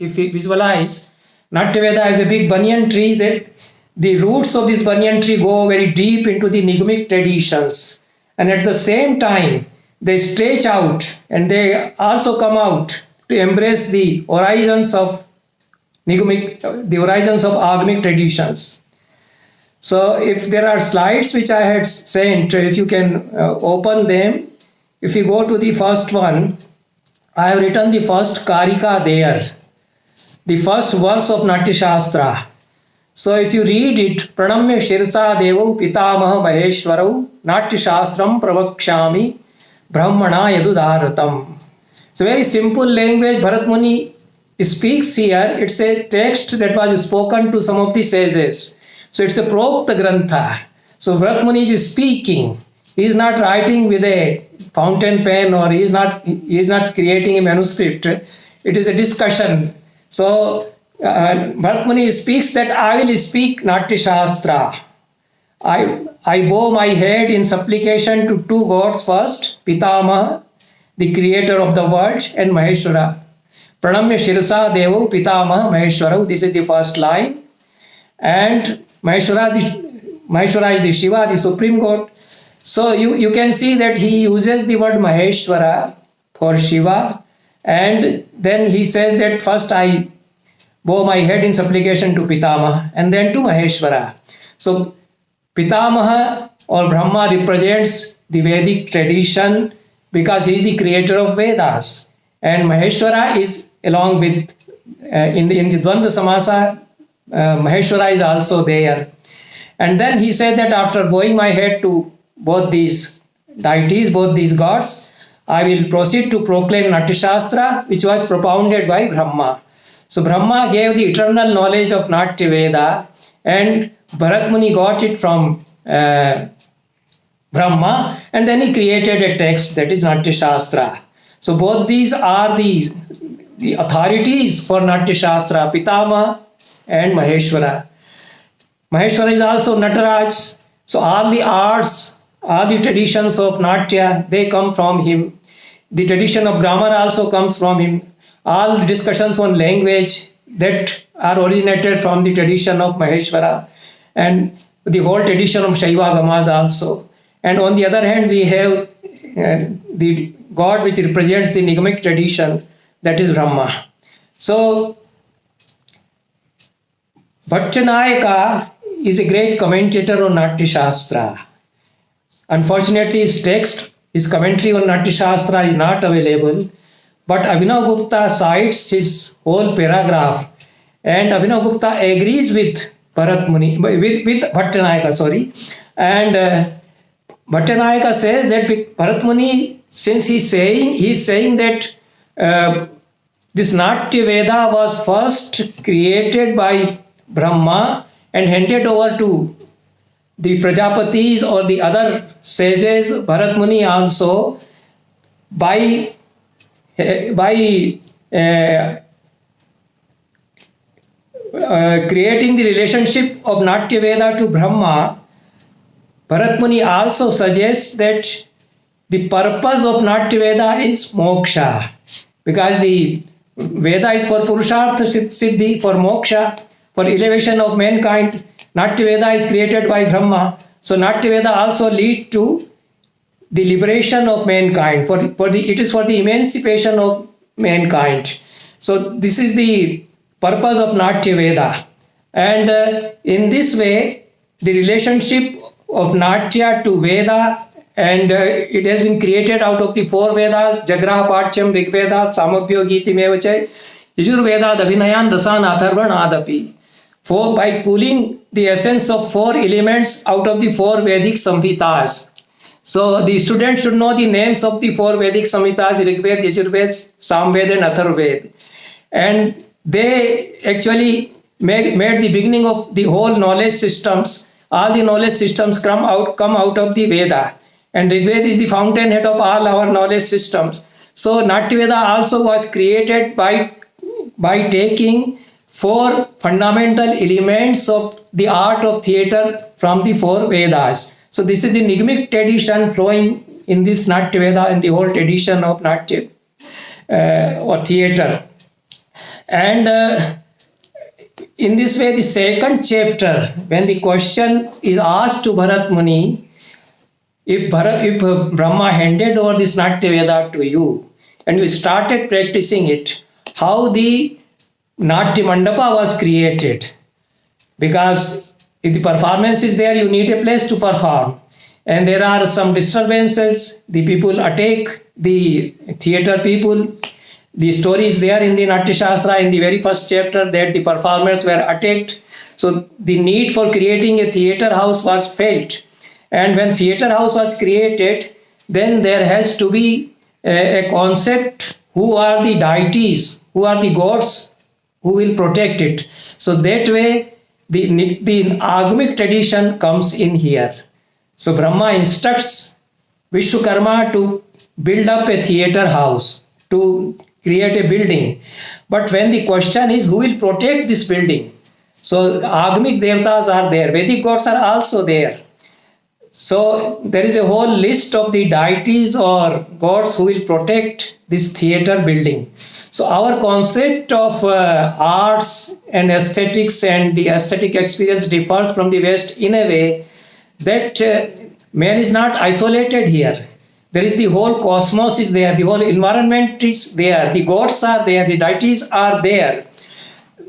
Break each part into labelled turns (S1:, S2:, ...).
S1: if we visualize Naṭya as a big banyan tree, that the roots of this banyan tree go very deep into the Niganic traditions, and at the same time they stretch out and they also come out to embrace the horizons of Agamic traditions. So if there are slides which I had sent, if you can open them. If you go to the first one, I have written the first Karika there, the first verse of Nāṭyaśāstraa. So if you read it, Pranamya Shirsa Devo Pitamaha Maheshwarau Nāṭyaśāstram Pravakshami Brahmana Yadudharatam. It's a very simple language Bharat Muni speaks here. It's a text that was spoken to some of the sages. So it's a Prokta Grantha. So Bharat Muni is speaking. He is not writing with a fountain pen, or he is not creating a manuscript. It is a discussion. So Bharat Muni speaks that I will speak Nāṭyaśāstraa. I bow my head in supplication to two gods first, Pitamaha, the creator of the world, and Maheshwara. Pranamya Shirsa Devo Pitamaha Maheshwara. This is the first line. And Maheshwara is the Shiva, the supreme god. So you can see that he uses the word Maheshwara for Shiva, and then he says that first I bow my head in supplication to Pitamaha and then to Maheshwara. So Pitamaha or Brahma represents the Vedic tradition because he is the creator of Vedas, and Maheshwara is along with in the Dvandva Samasa, Maheshwara is also there. And then he said that after bowing my head to both these deities, both these gods, I will proceed to proclaim Nāṭyaśāstraa, which was propounded by Brahma. So Brahma gave the eternal knowledge of Natya Veda, and Bharat Muni got it from Brahma, and then he created a text, that is Nāṭyaśāstraa. So both these are the authorities for Nāṭyaśāstraa, Pitama and Maheshwara. Maheshwara is also Nataraj. So all the arts, all the traditions of Natya, they come from him. The tradition of grammar also comes from him. All the discussions on language that are originated from the tradition of Maheshwara, and the whole tradition of Shaivagamas also. And on the other hand, we have the god which represents the Niganic tradition, that is Brahma. So Bhattanayaka is a great commentator on Nāṭyaśāstraa. Unfortunately, his text, his commentary on Nāṭyaśāstraa is not available, but Abhinavagupta cites his whole paragraph, and Abhinavagupta agrees with Bharat Muni, with Bhattanayaka, and Bhattanayaka says that Bharat Muni, since he's saying that this Natya Veda was first created by Brahma and handed over to the Prajapatis or the other sages, Bharat Muni also, by creating the relationship of Natya Veda to Brahma, Bharat Muni also suggests that the purpose of Natya Veda is moksha, because the Veda is for Purushartha Siddhi, for moksha, for elevation of mankind. Natya Veda is created by Brahma, so Natya Veda also lead to the liberation of mankind. It is for the emancipation of mankind. So this is the purpose of Natya Veda, and in this way, the relationship of Natya to Veda, and it has been created out of the four Vedas: Jagraha Pātyam, Rig Veda, Samabhyo Giti Mevacha, Yajur Veda, Abhinayan, Rasan, Atharvan, Adapi. By pulling the essence of four elements out of the four Vedic Samhitas. So the student should know the names of the four Vedic Samhitas: Rig Veda, Yajur Veda, Samved, and Atharved. And they actually made the beginning of the whole knowledge systems. All the knowledge systems come out of the Veda, and Rig Veda is the fountainhead of all our knowledge systems. So Natya Veda also was created by taking four fundamental elements of the art of theatre from the four Vedas. So this is the Niganic tradition flowing in this Natya Veda and the whole tradition of Natya or theatre. And in this way, the second chapter, when the question is asked to Bharat Muni, if Brahma handed over this Natya Veda to you and you started practicing it, how the Natya Mandapa was created. Because if the performance is there, you need a place to perform. And there are some disturbances, the people attack the theatre people. The story is there in the Nāṭyaśāstraa in the very first chapter that the performers were attacked. So the need for creating a theatre house was felt. And when theatre house was created, then there has to be a concept, who are the deities, who are the gods who will protect it. So that way the Āgamic tradition comes in here. So Brahma instructs Vishwakarma to build up a theatre house, to create a building. But when the question is who will protect this building, so Agamic Devatas are there, Vedic gods are also there. So there is a whole list of the deities or gods who will protect this theatre building. So our concept of arts and aesthetics and the aesthetic experience differs from the West in a way that man is not isolated here. There is the whole cosmos is there, the whole environment is there, the gods are there, the deities are there.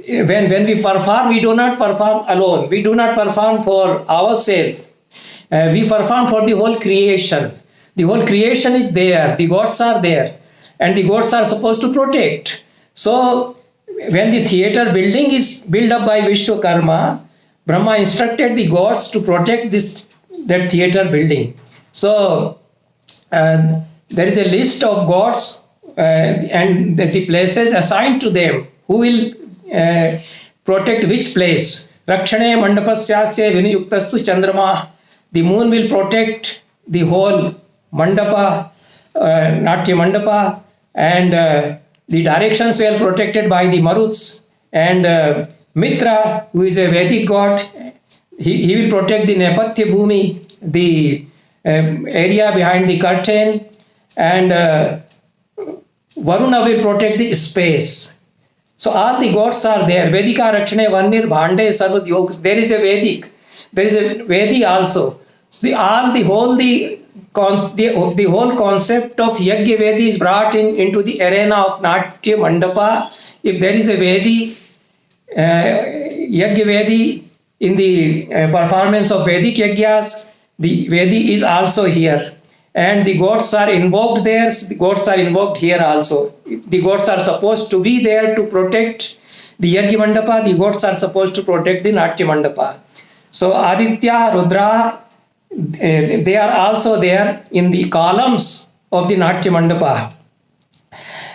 S1: When we perform, we do not perform alone. We do not perform for ourselves. We perform for the whole creation. The whole creation is there, the gods are there, and the gods are supposed to protect. So when the theatre building is built up by Vishwakarma, Brahma instructed the gods to protect that theatre building. So there is a list of gods and the places assigned to them who will protect which place. Rakshane Mandapasyasya Vinayuktastu Chandrama. The moon will protect the whole Mandapa, Natya Mandapa, and the directions were protected by the Maruts. And Mitra, who is a Vedic god, he will protect the Nepatya Bhumi, the area behind the curtain, and Varuna will protect the space. So all the gods are there. Vedika Rakshane Varnir Bhande Sarvad Yogas. There is a Vedic. There is a Vedi also. So the whole concept of Yajna Vedi is brought into the arena of Natya Mandapa. If there is a Vedi, Yajna Vedi in the performance of Vedic Yajnas, the Vedi is also here. And the gods are involved there, the gods are involved here also. The gods are supposed to be there to protect the Yajna Mandapa, the gods are supposed to protect the Natya Mandapa. So Aditya, Rudra, they are also there in the columns of the Natya Mandapa.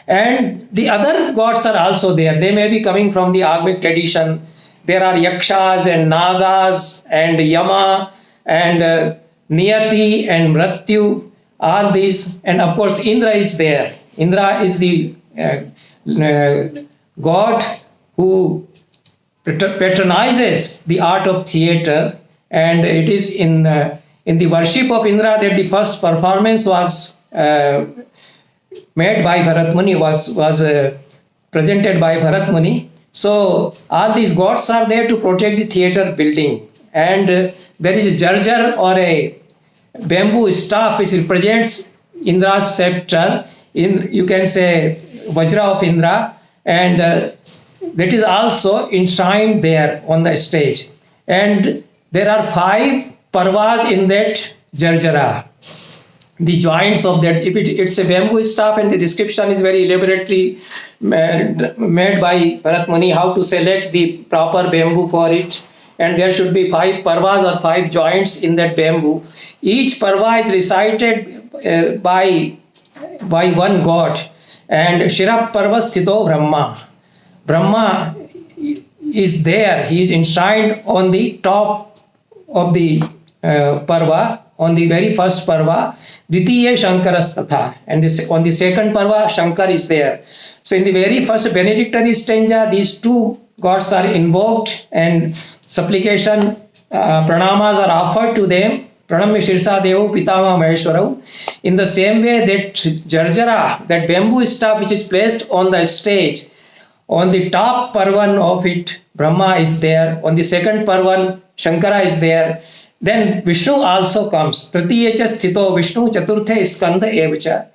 S1: And the other gods are also there. They may be coming from the Āgamic tradition. There are Yakshas and Nagas and Yama and Niyati and Mrityu, all these. And of course Indra is there. Indra is the god who patronizes the art of theatre, and it is in the worship of Indra that the first performance was made by Bharat Muni, was presented by Bharat Muni. So all these gods are there to protect the theatre building. And there is a jarjar or a bamboo staff which represents Indra's scepter, you can say Vajra of Indra, and that is also enshrined there on the stage. And there are 5 parvas in that jarjara. The joints of that, if it's a bamboo staff, and the description is very elaborately made by Bharat Muni, how to select the proper bamboo for it. And there should be 5 parvas or 5 joints in that bamboo. Each parva is recited by one god. And Shirap Parva Sthito Brahma. Brahma is there. He is enshrined on the top of the parva, on the very first parva. Dvitiye Shankarastatha. And on the second parva, Shankar is there. So in the very first benedictory stanza, these 2 gods are invoked and supplication, pranamas are offered to them. Pranamya Shirsa Devu Pitama Maheshwarau. In the same way, that jarjara, that bamboo staff which is placed on the stage, On the top Parvan of it, Brahma is there. On the second Parvan, Shankara is there. Then Vishnu also comes. Tritiyecha sthito Vishnu chaturthe skanda evacha.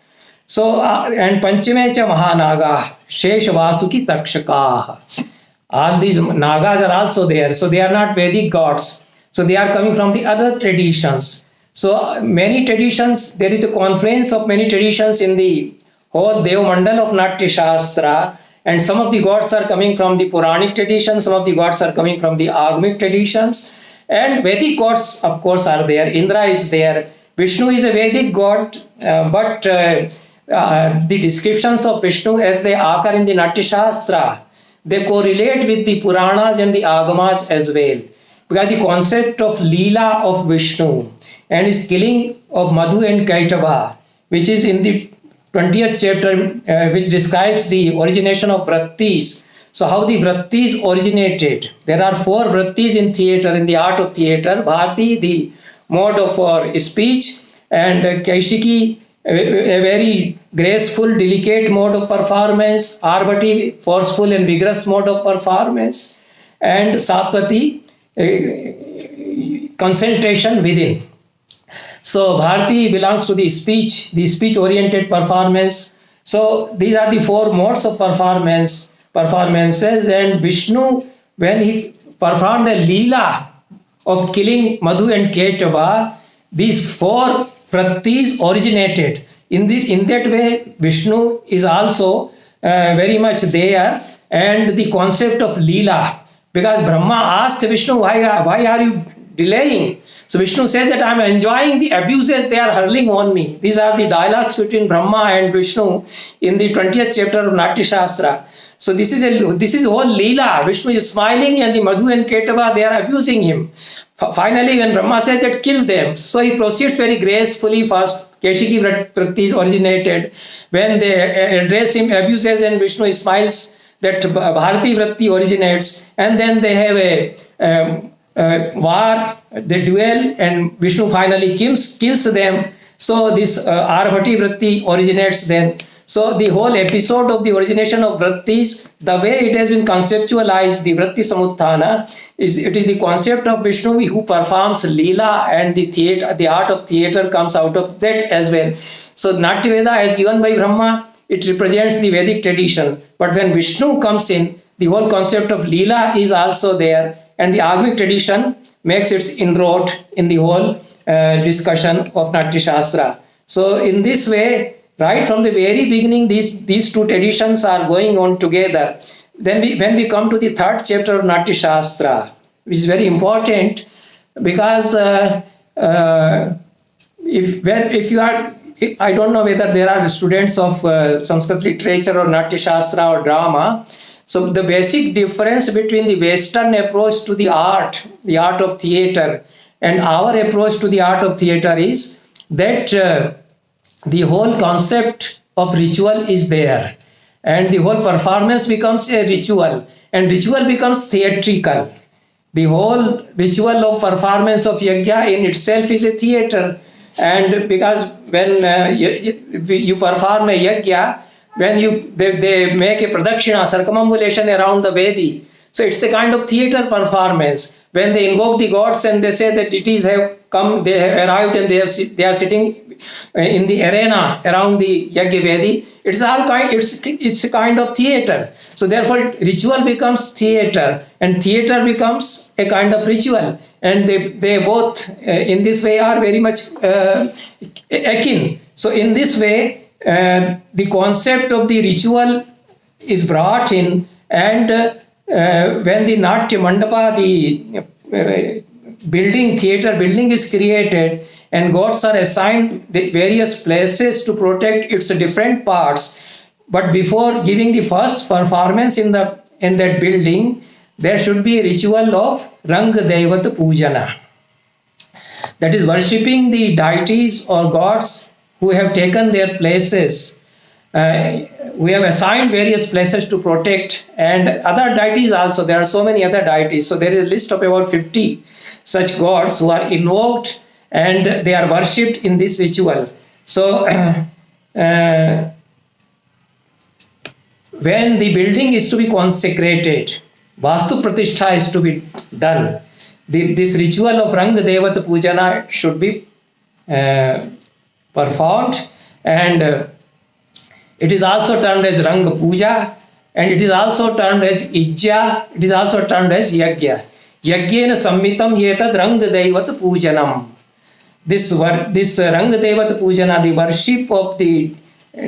S1: So, and Panchamecha Mahanaga, Shesh Vasuki Takshaka. All these Nagas are also there. So, they are not Vedic gods. So, they are coming from the other traditions. So, many traditions, there is a confluence of many traditions in the whole Dev Mandal of Nāṭyaśāstraa. And some of the gods are coming from the Puranic traditions, some of the gods are coming from the Agamic traditions. And Vedic gods, of course, are there. Indra is there. Vishnu is a Vedic god, but the descriptions of Vishnu as they occur in the Nāṭyaśāstraa, they correlate with the Puranas and the Agamas as well. Because the concept of Leela of Vishnu and his killing of Madhu and Kaitava, which is in the 20th chapter, which describes the origination of Vrittis. So how the Vrittis originated. There are 4 Vrittis in theatre, in the art of theatre. Bharati, the mode for speech, and Kaishiki, a very graceful, delicate mode of performance. Arvati, forceful and vigorous mode of performance. And Satvati, concentration within. So Bharati belongs to the speech-oriented performance. So these are the 4 modes of performances. And Vishnu, when he performed the Leela of killing Madhu and Ketava, these 4 Vrittis originated. In that way, Vishnu is also very much there. And the concept of Leela, because Brahma asked Vishnu, why are you delaying? So Vishnu said that I am enjoying the abuses they are hurling on me. These are the dialogues between Brahma and Vishnu in the 20th chapter of Nāṭyaśāstraa. So this is whole Leela. Vishnu is smiling and the Madhu and Ketava, they are abusing him. Finally, when Brahma said that kill them, so he proceeds very gracefully first. Keshiki Vrittis originated. When they address him abuses and Vishnu smiles, that Bharati Vritti originates. And then they have a war, they duel, and Vishnu finally kills them. So this Arvati Vritti originates then. So the whole episode of the origination of Vrittis, the way it has been conceptualized, the Vritti Samutthana, it is the concept of Vishnu who performs Leela, and the art of theatre comes out of that as well. So Natya Veda as given by Brahma, it represents the Vedic tradition. But when Vishnu comes in, the whole concept of Leela is also there. And the Agamic tradition makes its inroad in the whole discussion of Nāṭyaśāstraa. So in this way, right from the very beginning, these 2 traditions are going on together. Then when we come to the 3rd chapter of Nāṭyaśāstraa, which is very important, because if you are, I don't know whether there are students of Sanskrit literature or Nāṭyaśāstraa or drama. So the basic difference between the Western approach to the art of theatre, and our approach to the art of theatre is that the whole concept of ritual is there, and the whole performance becomes a ritual, and ritual becomes theatrical. The whole ritual of performance of yajna in itself is a theatre, and because when you perform a yajna, when they make a pradakshina, circumambulation around the Vedi, so it's a kind of theatre performance. When they invoke the gods and they say that deities have come, they have arrived, and they are sitting in the arena around the Yajna Vedi, it's a kind of theatre. So therefore ritual becomes theatre, and theatre becomes a kind of ritual, and they both in this way are very much akin. So in this way, the concept of the ritual is brought in, and when the Natya Mandapa, the theatre building is created, and gods are assigned the various places to protect its different parts. But before giving the first performance in that building, there should be a ritual of Rang Devat Pujana. That is worshipping the deities or gods who have taken their places. We have assigned various places to protect, and other deities also. There are so many other deities. So there is a list of about 50 such gods who are invoked, and they are worshipped in this ritual. So when the building is to be consecrated, Vastu Pratishtha is to be done. This ritual of Rang Devat Pujana should be performed, and it is also termed as Rang Puja, and it is also termed as Ijja, it is also termed as Yagya. Yagyena Sammitam Yetad Rang Devat Pujanam. This Rang Devat Pujana, the worship of the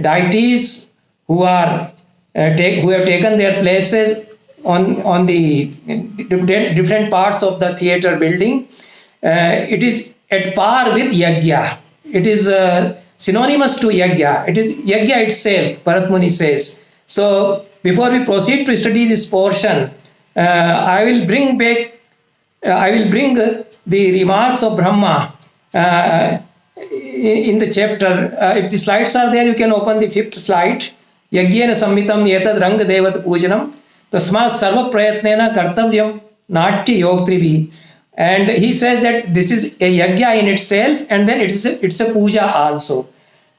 S1: deities who have taken their places on the different parts of the theatre building, it is at par with Yagya. It is synonymous to Yagya. It is Yagya itself, Bharat Muni says. So before we proceed to study this portion, I will bring the remarks of Brahma in the chapter. If the slides are there, you can open the 5th slide. Yagyena sammitam yetad rang devat pujanam tasmat sarva prayatnena kartavyam natya yogtrivi. And he says that this is a yagya in itself, and then it's a puja also.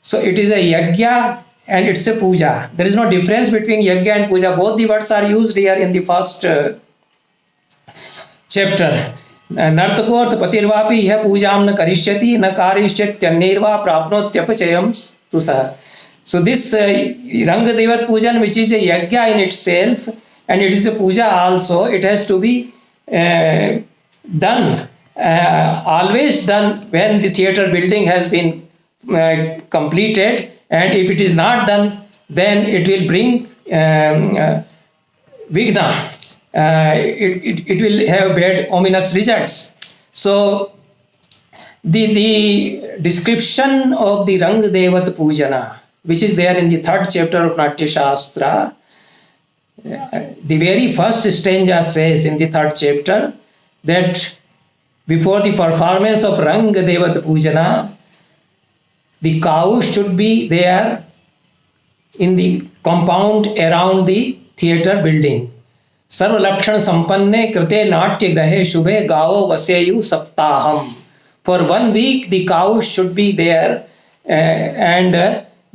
S1: So it is a yagya and it's a puja. There is no difference between yagya and puja. Both the words are used here in the first chapter. Nartakorth patirvapi iha pujam na karishyati na karishyatyanirva prapnotyapachayam tusa. So this Rang Devat Pujan, which is a yagya in itself and it is a puja also, it has to be done, always done when the theatre building has been completed, and if it is not done, then it will bring vigna. It will have bad ominous results. So the description of the Rang Devat Pujana, which is there in the 3rd chapter of Nāṭyaśāstraa, the very first stanza says in the 3rd chapter that before the performance of Rang Devat Pujana, the cows should be there in the compound around the theatre building. Sarva Lakshana Sampanne Krite Natya Grahe Shubhe Gao Vaseyu Saptaham. For 1 week the cows should be there, and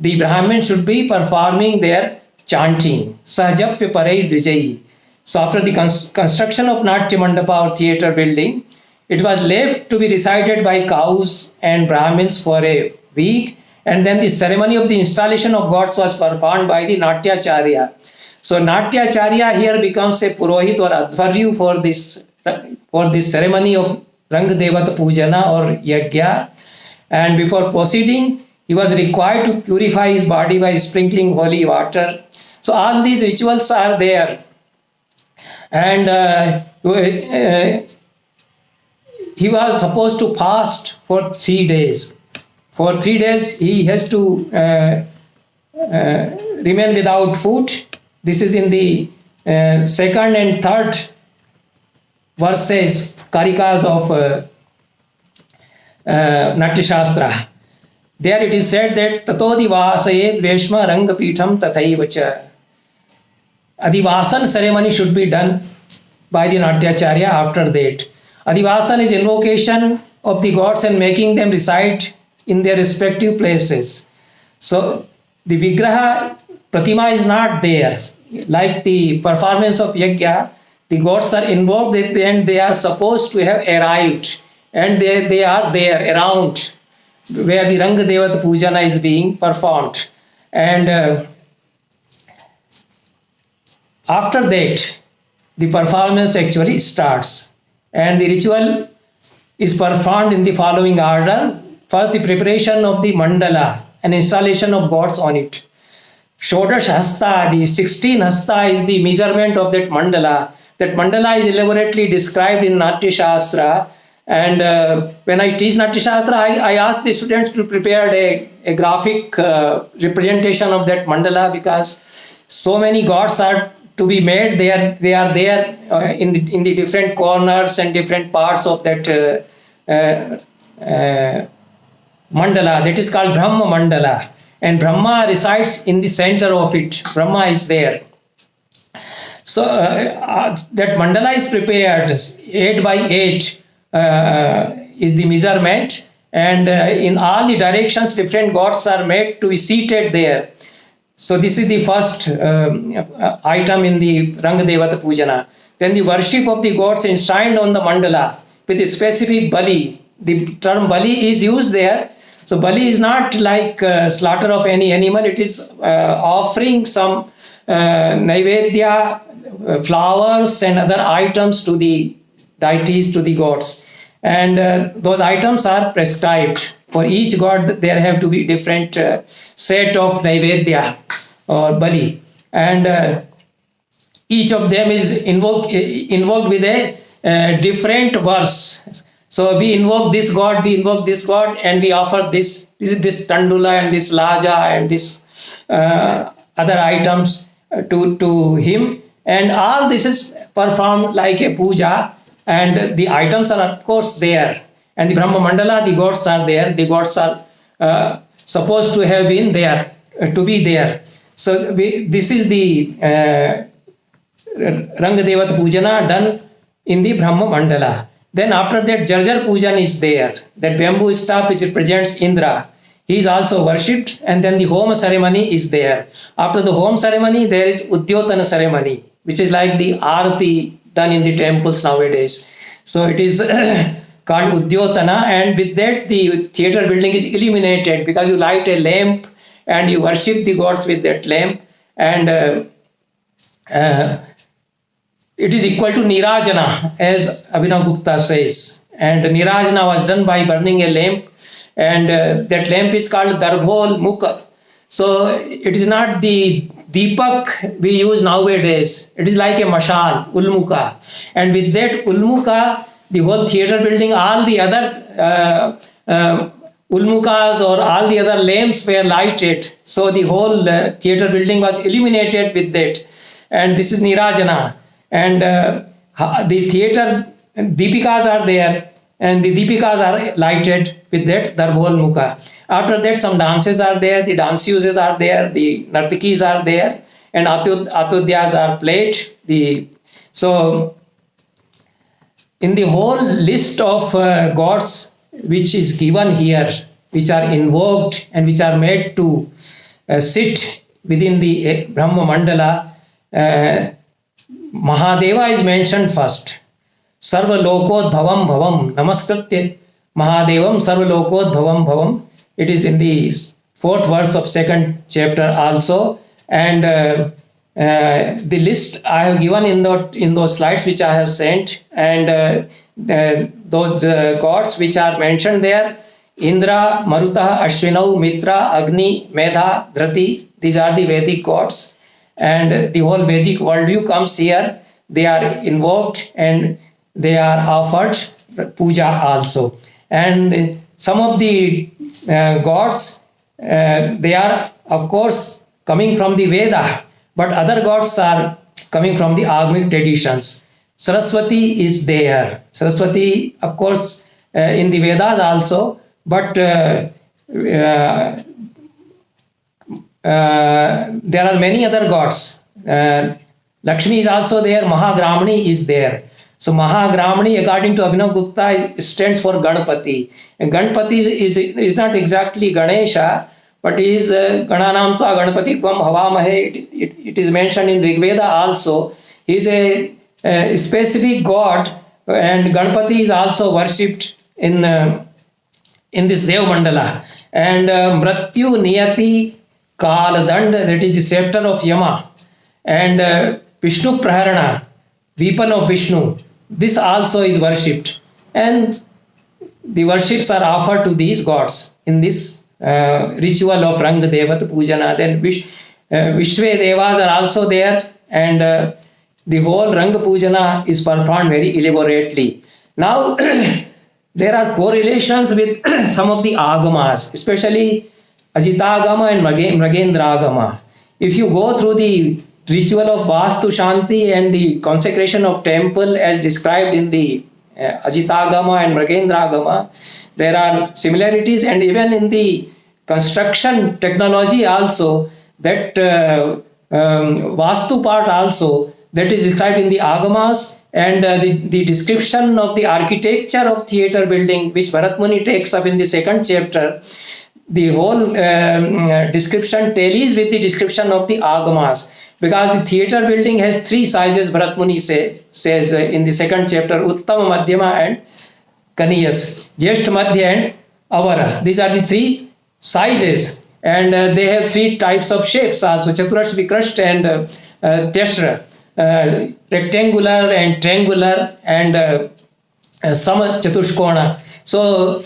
S1: the Brahmin should be performing their chanting. Sahajapya Parai Dvijayi. So after the construction of Natya Mandapa or theatre building, it was left to be recited by cows and Brahmins for a week, and then the ceremony of the installation of gods was performed by the Nāṭyaśāstraa. So Nāṭyaśāstraa here becomes a Purohit or Advaryu for this ceremony of Rang Devat Pujana or Yagya, and before proceeding he was required to purify his body by sprinkling holy water. So all these rituals are there, and he was supposed to fast for 3 days. For 3 days he has to remain without food. This is in the 2nd and 3rd verses, Karikas of Nāṭyaśāstraa. There it is said that Tatodi Vasayed Veshma Rangapitham Tathaivacha. Adivasan ceremony should be done by the Nāṭyaśāstraa after that. Adivasan is invocation of the gods and making them reside in their respective places. So the Vigraha Pratima is not there. Like the performance of Yagya, the gods are involved and they are supposed to have arrived, and they are there around where the Rang Devat Pujana is being performed. And after that, the performance actually starts, and the ritual is performed in the following order. First, the preparation of the mandala and installation of gods on it. Āgamic, the 16 hasta is the measurement of that mandala. That mandala is elaborately described in Nāṭyaśāstraa. And when I teach Nāṭyaśāstraa, I ask the students to prepare a graphic representation of that mandala, because so many gods are to be made. They are there in the different corners and different parts of that mandala. That is called Brahma Mandala. And Brahma resides in the center of it. Brahma is there. So that mandala is prepared 8 by 8 is the measurement, and in all the directions different gods are made to be seated there. So this is the first item in the Ranga Devata Pujana. Then the worship of the gods enshrined on the mandala with a specific bali. The term bali is used there. So bali is not like slaughter of any animal. It is offering some naivedya, flowers and other items to the deities, to the gods. And those items are prescribed. For each god there have to be different set of naivedya or bali. And each of them is invoked with a different verse. So we invoke this god, and we offer this tandula and this laja and this other items to him. And all this is performed like a puja, and the items are of course there. And the Brahma Mandala, the gods are there. The gods are supposed to have been there, to be there. So this is the Ranga Devata Pujana done in the Brahma Mandala. Then after that, Jarjar Pujan is there. That bamboo staff which represents Indra, he is also worshipped. And then the home ceremony is there. After the home ceremony, there is Udyotana ceremony, which is like the Arati done in the temples nowadays. So it is called Udyotana, and with that the theatre building is illuminated, because you light a lamp and you worship the gods with that lamp. And it is equal to Nirajana, as Abhinav Gupta says. And Nirajana was done by burning a lamp, and that lamp is called Darbhol Mukha. So it is not the Deepak we use nowadays. It is like a mashal, Ulmuka. And with that Ulmuka, the whole theatre building, all the other Ulmukas or all the other lamps were lighted. So the whole theatre building was illuminated with that. And this is Nirajana. And the theatre Deepikas are there, and the Deepikas are lighted with that Darbhol Mukha. After that, some dances are there, the danseuses are there, the Nartakis are there, and Atudyas are played. So in the whole list of gods which is given here, which are invoked and which are made to sit within the Brahma Mandala, Mahadeva is mentioned first. Sarva Lokodbhavam Bhavam Namaskritya Mahadevam Sarva Lokodbhavam Bhavam. It is in the 4th verse of 2nd chapter also. And the list I have given in those slides which I have sent. And those gods which are mentioned there: Indra, Maruta, Ashwinau, Mitra, Agni, Medha, Dhrati. These are the Vedic gods. And the whole Vedic worldview comes here. They are invoked and they are offered puja also. And some of the gods, they are of course coming from the Veda, but other gods are coming from the Āgamic traditions. Saraswati is there. Saraswati, of course, in the Vedas also, but there are many other gods. Lakshmi is also there. Mahagramani is there. So Mahagramani, according to Abhinav Gupta, stands for Ganpati. And Ganpati is not exactly Ganesha, but is Gananam Tva Ganpati Kvam Havamahe. It is mentioned in Rigveda also. He is a specific god, and Ganpati is also worshipped in this Dev Mandala. And Mrityu Niyati Kaladand, that is the scepter of Yama, and Vishnu Praharana, weapon of Vishnu, this also is worshipped. And the worships are offered to these gods in this ritual of Ranga Devata Pujana. Then Vishwe Devas are also there, and the whole Ranga Pujana is performed very elaborately. Now, there are correlations with some of the Agamas, especially Ajitagama and Mragendragama. If you go through the ritual of Vastu Shanti and the consecration of temple as described in the Ajitagama and Mragendragama, there are similarities, and even in the construction technology also, that Vastu part also, that is described in the Agamas, and the description of the architecture of theatre building, which Bharat Muni takes up in the 2nd chapter, the whole description tallies with the description of the Agamas, because the theatre building has three sizes. Bharat Muni says in the second chapter, Uttama, Madhyama and Kaniyas, Jeshth, Madhya and Avara. These are the three sizes, and they have three types of shapes also: Chaturashra, Vikrashta and Tyashra, rectangular and triangular and Sama Chatushkona. So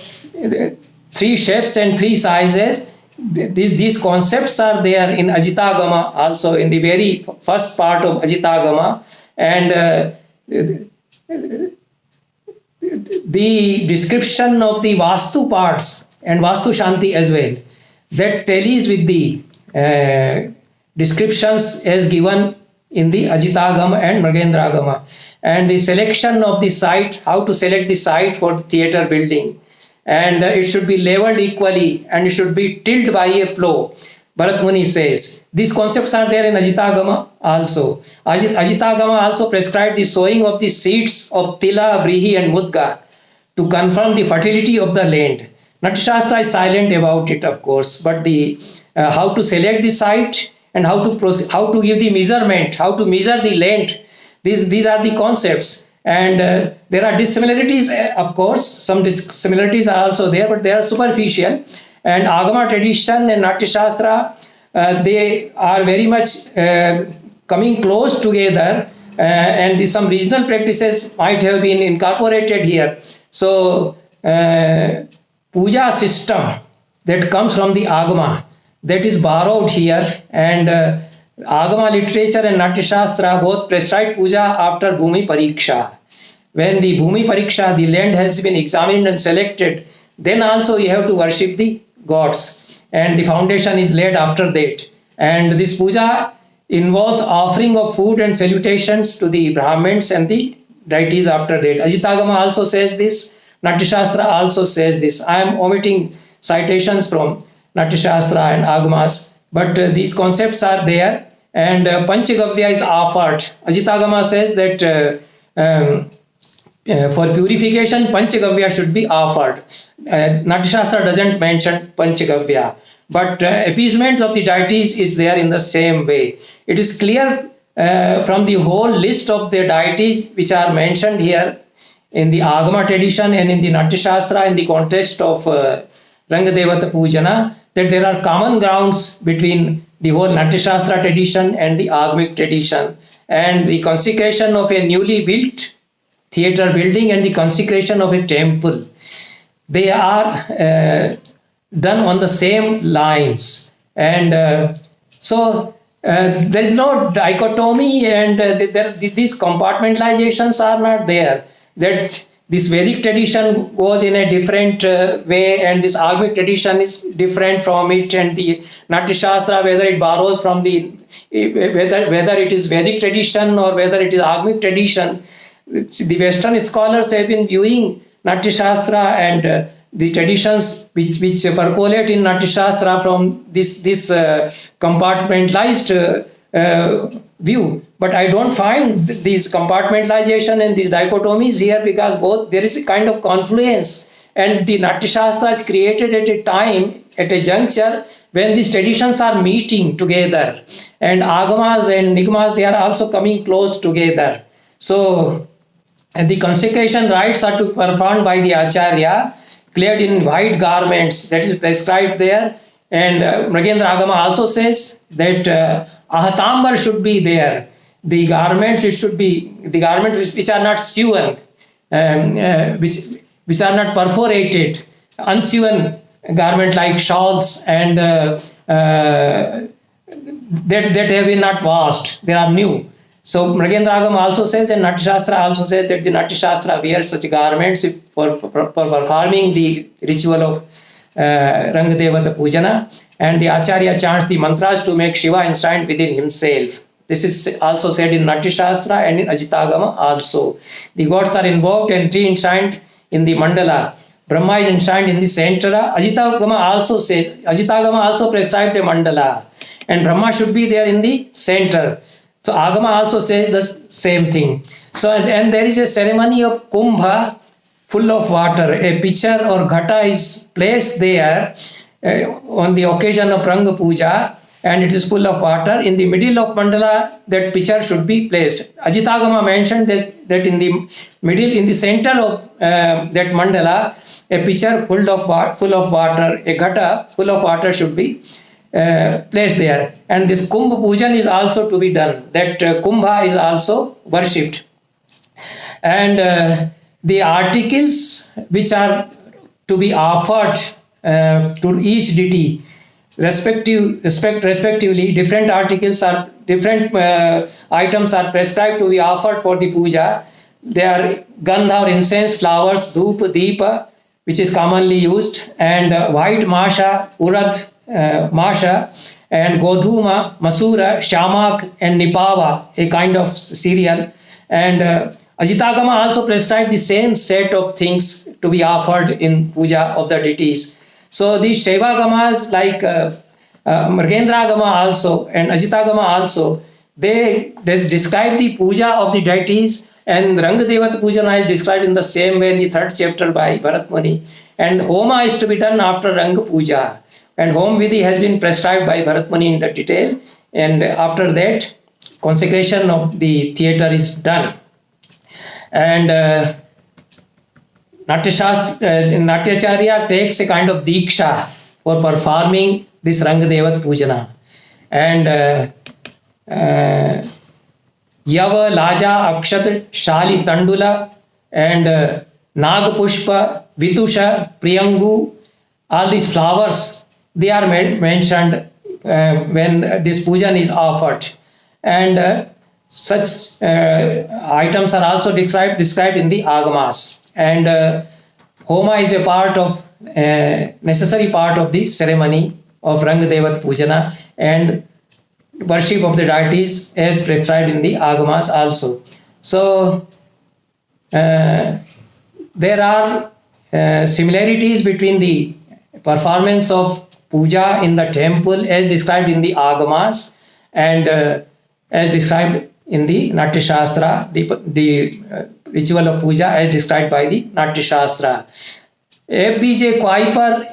S1: three shapes and three sizes. These concepts are there in Ajitagama also, in the very first part of Ajitagama, and the description of the Vastu parts and Vastu Shanti as well, that tallies with the descriptions as given in the Ajitagama and Mrigendragama. And the selection of the site, how to select the site for the theatre building, and it should be leveled equally and it should be tilled by a plow. Bharat Muni says these concepts are there in Ajitagama also. Ajitagama also prescribed the sowing of the seeds of Tila, Brihi and Mudga to confirm the fertility of the land. Nāṭyaśāstraa is silent about it, of course, but the how to select the site and how to give the measurement, how to measure the land, these are the concepts. And there are dissimilarities, of course, some similarities are also there, but they are superficial. And Agama tradition and Nāṭyaśāstraa, they are very much coming close together, and some regional practices might have been incorporated here. So, puja system that comes from the Agama, that is borrowed here, and Agama literature and Nāṭyaśāstraa both prescribe puja after Bhumi Pariksha. When the Bhumi Pariksha, the land has been examined and selected, then also you have to worship the gods, and the foundation is laid after that. And this puja involves offering of food and salutations to the Brahmins and the deities after that. Ajitagama also says this, Nāṭyaśāstraa also says this. I am omitting citations from Nāṭyaśāstraa and Agamas, but these concepts are there, and Panchagavya is offered. Ajitagama says that for purification, Panchagavya should be offered. Nāṭyaśāstraa doesn't mention Panchagavya, but appeasement of the deities is there in the same way. It is clear from the whole list of the deities which are mentioned here in the Agama tradition and in the Nāṭyaśāstraa in the context of Rangadevata Pujana, that there are common grounds between the whole Nāṭyaśāstraa tradition and the Agamic tradition, and the consecration of a newly built theatre building and the consecration of a temple. They are done on the same lines, and so there is no dichotomy, and these compartmentalizations are not there. That this Vedic tradition was in a different way, and this Agamic tradition is different from it, and the Nāṭyaśāstraa, whether it borrows from the whether it is Vedic tradition or whether it is Agamic tradition. The Western scholars have been viewing Nāṭyaśāstraa and the traditions which percolate in Nāṭyaśāstraa from this compartmentalized view. But I don't find these compartmentalization and these dichotomies here, because both there is a kind of confluence, and the Nāṭyaśāstraa is created at a time, at a juncture when these traditions are meeting together, and Agamas and Nigamas, they are also coming close together. So, and the consecration rites are to be performed by the Acharya, clad in white garments, that is prescribed there. And Mrigendragama also says that Ahatambar should be there. The garments, it should be the garments which are not sewn, which are not perforated, unsewn garment like shawls, and that have been not washed, they are new. So Mrigendragama also says, and Nāṭyaśāstraa also says, that the Nāṭyaśāstraa wears such garments for performing the ritual of Rangadevata Pujana, and the Acharya chants the mantras to make Shiva enshrined within himself. This is also said in Nāṭyaśāstraa and in Ajitagama also. The gods are invoked and three enshrined in the mandala. Brahma is enshrined in the center. Ajitagama also prescribed a mandala, and Brahma should be there in the center. So Agama also says the same thing. So and there is a ceremony of kumbha, full of water. A pitcher or ghata is placed there, on the occasion of Rang Puja, and it is full of water. In the middle of mandala, that pitcher should be placed. Ajitagama mentioned that in the middle, in the center of that mandala, a pitcher full of water, a ghata full of water should be placed there. And this Kumbh Pujan is also to be done. That Kumbha is also worshipped. And the articles which are to be offered to each deity, respectively, different items are prescribed to be offered for the puja. They are gandha or incense, flowers, dhup, deepa, which is commonly used, and white masha, urad masha, and godhuma, masura, shamak, and nipava, a kind of cereal. And Ajitagama also prescribed the same set of things to be offered in puja of the deities. So these Shaivagamas like Mrgendragama also and Ajitagama also, they describe the puja of the deities, and Rangadevat Pujana is described in the same way in the 3rd chapter by Bharat Muni. And Homa is to be done after Ranga Puja. And Hom Vidhi has been prescribed by Bharat Muni in the detail. And after that, consecration of the theatre is done. And Nāṭyaśāstraa takes a kind of diksha for performing this Rangadevat Pujana. And Yava, Laja, Akshat, Shali, Tandula, and Nagapushpa, Vitusha, Priyangu, all these flowers, they are mentioned when this pujan is offered. And such items are also described in the Agamas. And Homa is a part of necessary part of the ceremony of Rangadevat Pujana and worship of the deities as prescribed in the Agamas also. So there are similarities between the performance of puja in the temple as described in the Agamas and as described in the Nāṭyaśāstraa, the ritual of puja as described by the Nāṭyaśāstraa. F.B.J. Kuiper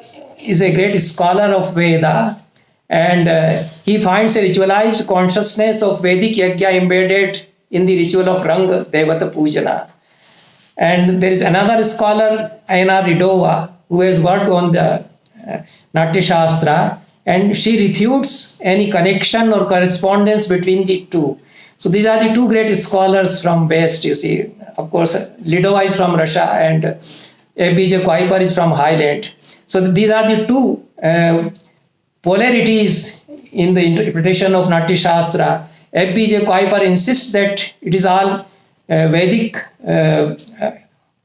S1: is a great scholar of Veda, and he finds a ritualized consciousness of Vedic yajna embedded in the ritual of Ranga Devata Pujana. And there is another scholar, Aina Ridova, who has worked on the Nāṭyaśāstraa, and she refutes any connection or correspondence between the two. So these are the two great scholars from West, you see. Of course, Lidova is from Russia and F.B.J. Kuiper is from Highland. So these are the two polarities in the interpretation of Nāṭyaśāstraa. F.B.J. Kuiper insists that it is all Vedic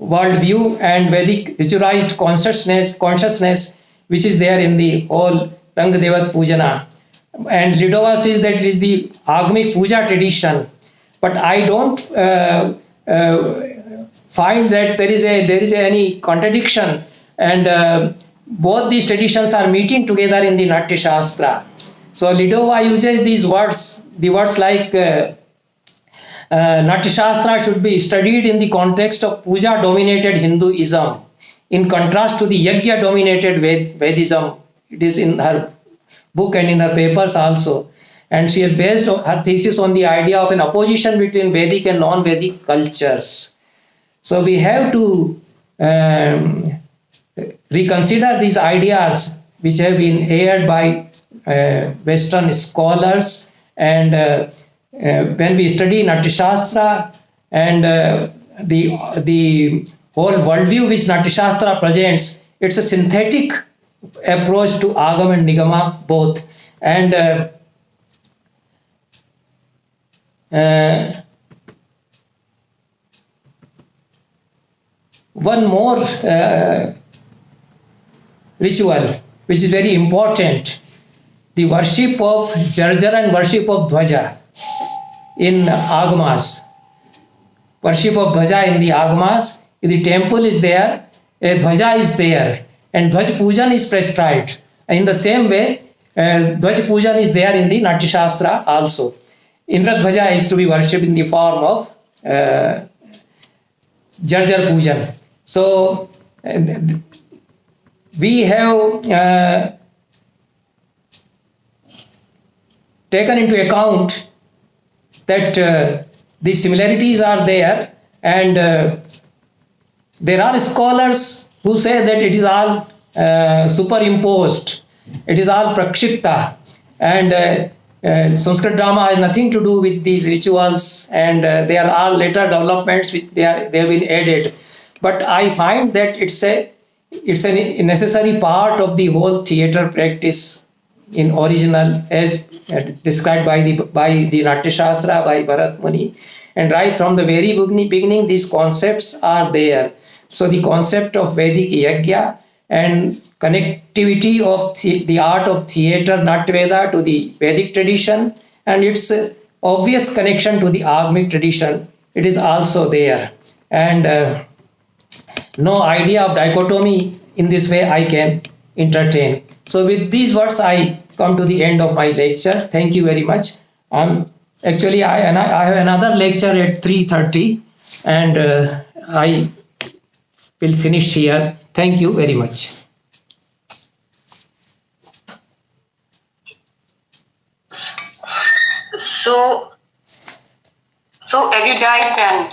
S1: worldview and Vedic ritualized consciousness which is there in the whole Rangadevat Pujana. And Lidova says that it is the Āgamic puja tradition. But I don't find that there is any contradiction, and both these traditions are meeting together in the Nāṭyaśāstraa. So Lidova uses these words, the words like Nāṭyaśāstraa should be studied in the context of puja-dominated Hinduism, in contrast to the yajna-dominated Vedism. It is in her book and in her papers also. And she has based her thesis on the idea of an opposition between Vedic and non-Vedic cultures. So we have to reconsider these ideas which have been aired by Western scholars. And when we study Nāṭyaśāstraa and the whole worldview which Nāṭyaśāstraa presents, it's a synthetic approach to Agam and Nigama both. And one more ritual which is very important, the worship of Jarjar and worship of Dhwaja in Agamas. Worship of Dhwaja in the Agamas, the temple is there, a Dhwaja is there, and Dhwaj Pujan is prescribed. In the same way, Dhwaj Pujan is there in the Nāṭyaśāstraa also. Indradhwaja is to be worshipped in the form of Jarjar Pujan. So we have taken into account that the similarities are there, and there are scholars who say that it is all superimposed, it is all prakshipta, and Sanskrit drama has nothing to do with these rituals, and they are all later developments which they have been added. But I find that it's a necessary part of the whole theatre practice in original, as described by the Nāṭyaśāstraa, by Bharat Muni, and right from the very beginning these concepts are there. So the concept of Vedic yajna and connectivity of the art of theatre Natyaveda to the Vedic tradition, and its obvious connection to the Agamic tradition, it is also there. And no idea of dichotomy in this way I can entertain. So with these words, I come to the end of my lecture. Thank you very much. Actually, I have another lecture at 3:30, and I will finish here. Thank you very much.
S2: So erudite and